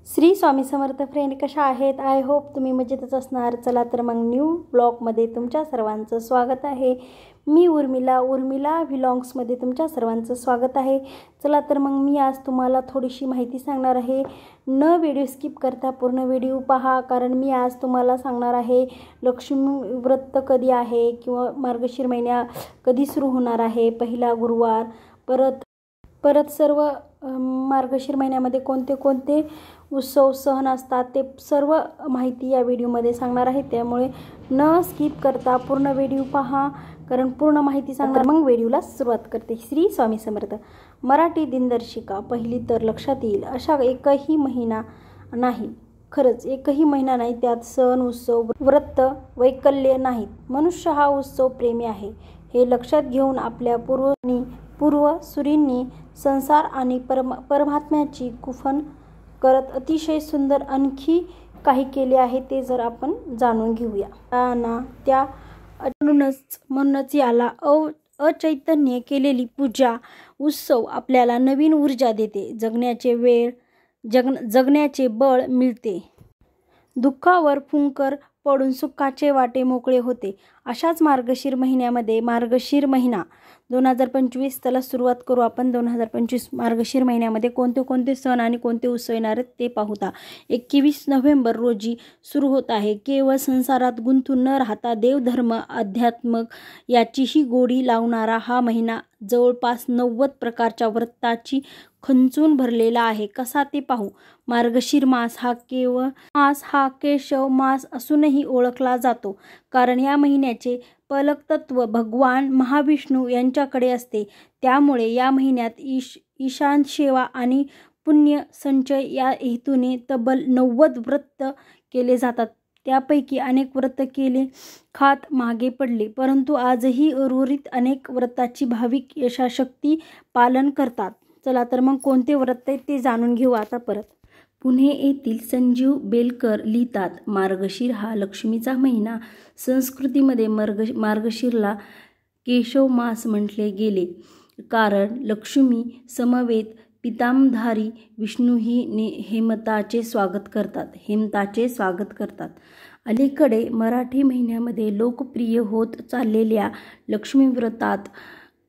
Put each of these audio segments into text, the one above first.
श्री स्वामी समर्थ friend, कशा आहेत? I hope तुम्ही मजेतच असणार। चला तर मग न्यू ब्लॉगमध्ये तुमच्या सर्वांचं स्वागत आहे। मी उर्मिला व्लॉग्समध्ये तुमच्या सर्वांचं स्वागत आहे। चला तर मग मी आज तुम्हाला थोडीशी माहिती सांगणार आहे। न व्हिडिओ स्किप करता पूर्ण व्हिडिओ पहा, कारण मी आज तुम्हाला सांगणार आहे लक्ष्मी व्रत कधी आहे किंवा मार्गशीर महिना कधी सुरू होणार आहे, पहिला गुरुवार, परत सर्व मार्गशीर महिन्यामध्ये कोणते कोणते उत्सव सण असतात ते सर्व माहिती या व्हिडिओमध्ये सांगणार आहे। त्यामुळे न स्किप करता पूर्ण व्हिडिओ पहा, कारण पूर्ण माहिती सांगणार। मग व्हिडिओला सुरुवात करते। श्री स्वामी समर्थ। मराठी दिनदर्शिका पहिली तर लक्षात येईल अशा एकही महिना नाही, खरंच एकही महिना नाही त्यात सण उत्सव व्रत वैकल्य नाहीत। मनुष्य हा उत्सव प्रेमी आहे हे लक्षात घेऊन आपल्या पूर्वसुरींनी संसार आणि परमात्म्याची गुंफण करत अतिशय सुंदर आणखी काही केले आहे ते जर आपण जाणून घेऊया। त्या म्हणूनच याला अचैतन्य केलेली पूजा उत्सव आपल्याला नवीन ऊर्जा देते, जगण्याचे बळ मिळते, दुःखावर फुंकर पडून सुखाचे वाटे मोकळे होते। अशाच मार्गशीर महिन्यामध्ये मार्गशीर महिना 2025 त्याला सुरुवात करू आपण। 2025 मार्गशीर महिन्यामध्ये कोणते कोणते सण आणि कोणते उत्सव येणार आहेत ते पाहूया। 21 नोव्हेंबर रोजी सुरू होत आहे। केवळ संसारात गुंतून न राहता देवधर्म अध्यात्म याचीही गोडी लावणारा हा महिना जवळपास 90 प्रकारच्या व्रताची खंचून भरलेला आहे। कसा ते पाहू। मार्गशीर मास हा केशव मास असूनही ओळखला जातो, कारण या महिन्याचे पालकत्व भगवान महाविष्णू यांच्याकडे असते। त्यामुळे या महिन्यात ईशान सेवा आणि पुण्य संचय या हेतूने तब्बल 90 व्रत केले जातात। त्यापैकी अनेक व्रत केले खात मागे पडले, परंतु आजही उर्वरित अनेक व्रताची भाविक यथाशक्ती पालन करतात। चला तर मग कोणते व्रत आहेत ते जाणून घेऊ आता परत। पुणे येथील संजीव बेलकर लिहितात, मार्गशीर हा लक्ष्मीचा महिना। संस्कृतीमध्ये मार्गशीरला केशव मास म्हटले गेले, कारण लक्ष्मी समवेत पीतांबरधारी विष्णूही हेमताचे स्वागत करतात। अलीकडे मराठी महिन्यामध्ये लोकप्रिय होत चाललेल्या लक्ष्मी व्रतात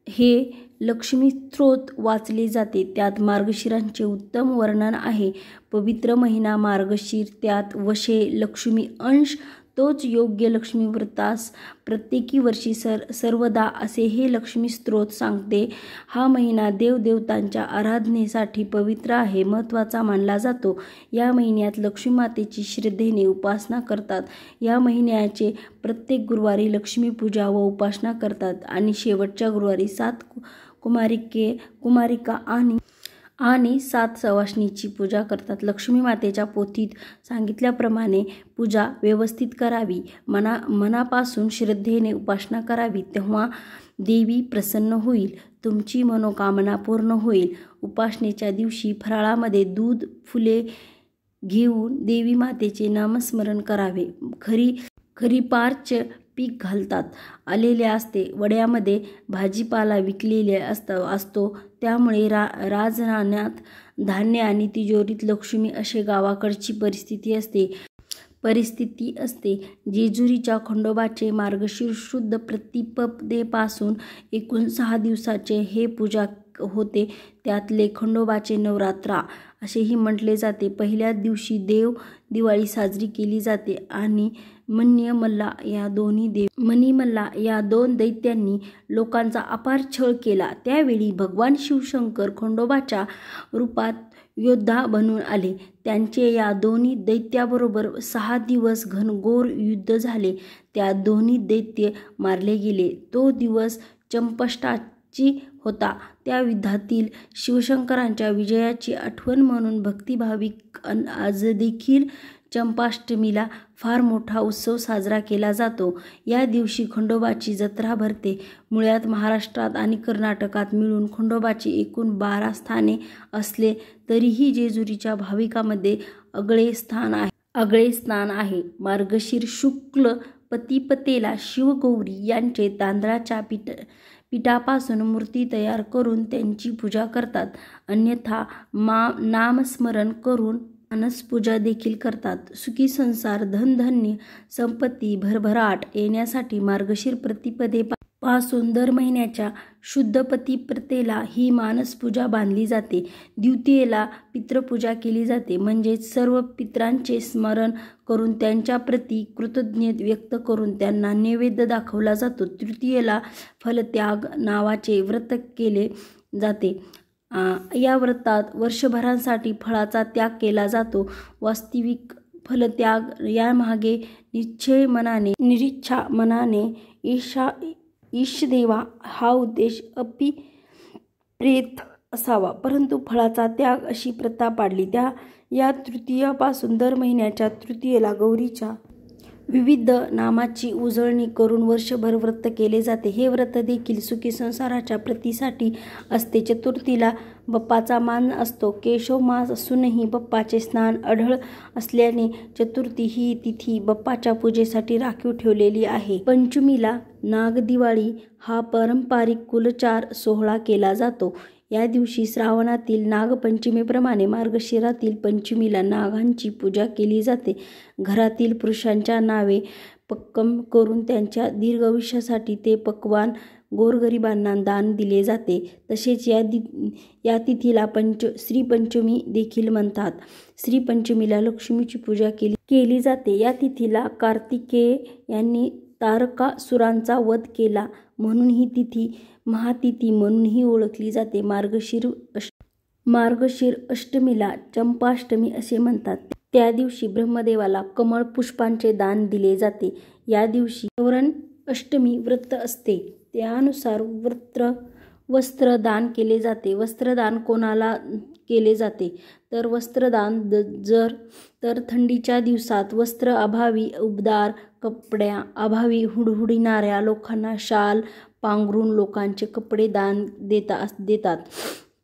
हे लक्ष्मी स्तोत्र वाचले जाते। त्यात मार्गशीरांचे उत्तम वर्णन आहे। पवित्र महिना मार्गशीर, त्यात वशे लक्ष्मी अंश, तोच योग्य लक्ष्मी व्रतास प्रत्येकी वर्षी सर्वदा असे हे लक्ष्मी स्तोत्र सांगते। हा महिना देवदेवतांच्या आराधनेसाठी पवित्र आहे, महत्त्वाचा मानला जातो। या महिन्यात लक्ष्मी मातेची श्रद्धेने उपासना करतात। या महिन्याचे प्रत्येक गुरुवारी लक्ष्मी पूजा व उपासना करतात आणि शेवटच्या गुरुवारी 7 कुमारिका आणि 7 सवाष्णीची पूजा करतात। लक्ष्मी मातेच्या पोथीत सांगितल्याप्रमाणे पूजा व्यवस्थित करावी, मनापासून श्रद्धेने उपासना करावी, तेव्हा देवी प्रसन्न होईल, तुमची मनोकामना पूर्ण होईल। उपासनेच्या दिवशी फराळामध्ये दूध, फुले घेऊन देवी मातेचे नामस्मरण करावे। खरीपारचे पीक घालतात आलेले असते। वड्यामध्ये भाजीपाला विकलेला असतो, त्यामुळे राजरानात धान्य आणि तिजोरीत लक्ष्मी असे गावाकडची परिस्थिती असते। जेजुरीच्या खंडोबाचे मार्गशीर शुद्ध प्रतिपदेपासून एकूण 6 दिवसाचे हे पूजा होते। त्यातले खंडोबाचे नवरात्रा असेही म्हटले जाते। पहिल्या दिवशी देव दिवाळी साजरी केली जाते आणि मणिमल्ला या 2 दैत्यांनी लोकांचा अपार छळ केला। त्यावेळी भगवान शिवशंकर खंडोबाच्या रूपात योद्धा बनून आले। त्यांचे या दोन्ही दैत्याबरोबर 6 दिवस घनघोर युद्ध झाले। त्या दोन्ही दैत्य मारले गेले। तो दिवस चंपाष्टमी होता। त्या युद्धातील शिवशंकरांच्या विजयाची आठवण म्हणून भक्तिभाविक आजदेखील चंपाष्टमीला फार मोठा उत्सव साजरा केला जातो। या दिवशी खंडोबाची जत्रा भरते। मुळात महाराष्ट्रात आणि कर्नाटकात मिळून खंडोबाची एकूण 12 स्थाने असले तरीही जेजुरीच्या भाविकांमध्ये आगळे स्थान आहे। मार्गशीर शुक्ल प्रतिपदेला शिवगौरी यांचे तांदळाच्या पिठापासून मूर्ती तयार करून त्यांची पूजा करतात, अन्यथा नामस्मरण करून मानस पूजा देखील करतात. सुखी संसार, धनधान्य, संपत्ती, भरभराट येण्यासाठी मार्गशीर प्रतिपदेपासून दर महिन्याच्या शुद्ध प्रतिपदेला ही मानस पूजा बांधली जाते. द्वितीयेला पितृपूजा केली जाते, म्हणजेच सर्व पितरांचे स्मरण करून त्यांच्याप्रती कृतज्ञता व्यक्त करून त्यांना नैवेद्य दाखवला जातो. तृतीयेला फलत्याग नावाचे व्रत केले जाते. या व्रतात वर्षभरासाठी फळाचा त्याग केला जातो. वास्तविक फलत्याग यामागे निरीच्छा मनाने ईशदेवा हा उद्देश अभिप्रेत असावा, परंतु फळाचा त्याग अशी प्रथा पाडली. या तृतीयेपासून दर महिन्याच्या तृतीयेला गौरीच्या विविध नामाची उजळणी करून वर्षभर व्रत केले जाते. हे व्रत देखील सुखी संसाराच्या प्रतीसाठी असते. चतुर्थीला बाप्पाचा मान असतो. केशव मास असूनही बाप्पाचे स्नान आढळ असल्याने चतुर्थी ही तिथी बाप्पाच्या पूजेसाठी राखीव ठेवलेली आहे. पंचमीला नागदिवाळी हा पारंपरिक कुलचार सोहळा केला जातो. या दिवशी श्रावणातील नागपंचमीप्रमाणे मार्गशिरातील पंचमीला नागांची पूजा केली जाते. घरातील पुरुषांच्या नावे पक्कम करून त्यांच्या दीर्घायुष्यासाठी ते पक्वान गोरगरिबांना दान दिले जाते. तसेच या तिथीला श्रीपंचमी देखील म्हणतात. श्रीपंचमीला लक्ष्मीची पूजा केली जाते. या तिथीला कार्तिकेय यांनी तारकासुरांचा वध केला म्हणून ही तिथी महातिथी म्हणूनही ओळखली जाते. मार्गशीर अष्टमीला चंपाष्टमी असे म्हणतात. त्या दिवशी ब्रह्मदेवाला कमळ पुष्पांचे दान दिले जाते. या दिवशी गौरण अष्टमी व्रत असते. त्यानुसार वस्त्रदान केले जाते. वस्त्रदान कोणाला केले जाते तर वस्त्रदान तर थंडीच्या दिवसात वस्त्र अभावी, उबदार कपड्या अभावी हुडहुडणाऱ्या लोकांना शाल पांघरून लोकांचे कपडे दान देतात.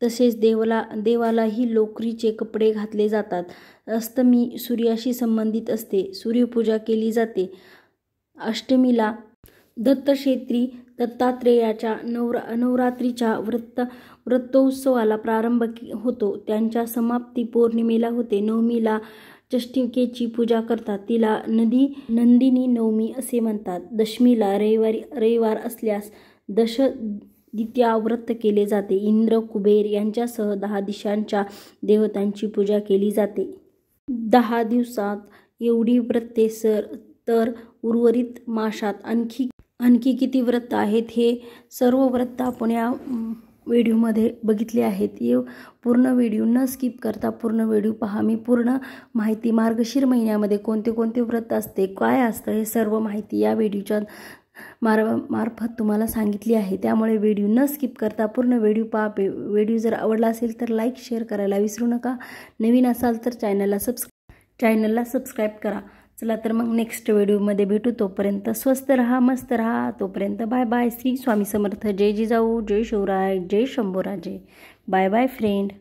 तसेच देवालाही लोकरीचे कपडे घातले जातात. अष्टमी सूर्याशी संबंधित असते. सूर्यपूजा केली जाते. अष्टमीला दत्तक्षेत्री दत्तात्रेयाच्या नवरात्रीच्या व्रतोत्सवाला प्रारंभ होतो. त्यांच्या समाप्ती पौर्णिमेला होते. नवमीला चंडिकेची पूजा करतात. तिला नंदिनी नवमी असे म्हणतात. दशमीला रविवार असल्यास दशदित्या व्रत केले जाते. इंद्र, कुबेर यांच्यासह 10 दिशांच्या देवतांची पूजा केली जाते. 10 दिवसात एवढी व्रते तर उर्वरित मासात आणखी किती व्रत आहेत हे सर्व व्रत आपण या व्हिडिओमध्ये बघितले आहेत. पूर्ण व्हिडिओ न स्किप करता पूर्ण व्हिडिओ पहा. मी पूर्ण माहिती मार्गशीर महिन्यामध्ये कोणते कोणते व्रत असते, काय असतं हे सर्व माहिती या व्हिडिओच्या मार्फत तुम्हाला सांगितली आहे. त्यामुळे व्हिडिओ न स्किप करता पूर्ण व्हिडिओ पहा. व्हिडिओ जर आवडला असेल तर लाईक शेअर करायला विसरू नका. नवीन असाल तर चॅनलला सबस्क्राईब करा. चला तर मग नेक्स्ट व्हिडिओमध्ये भेटू. तोपर्यंत स्वस्त रहा, मस्त रहा. तोपर्यंत बाय बाय. श्री स्वामी समर्थ. जय जिजाऊ, जय शिवराय, जय शंभूराजे. Bye bye friend.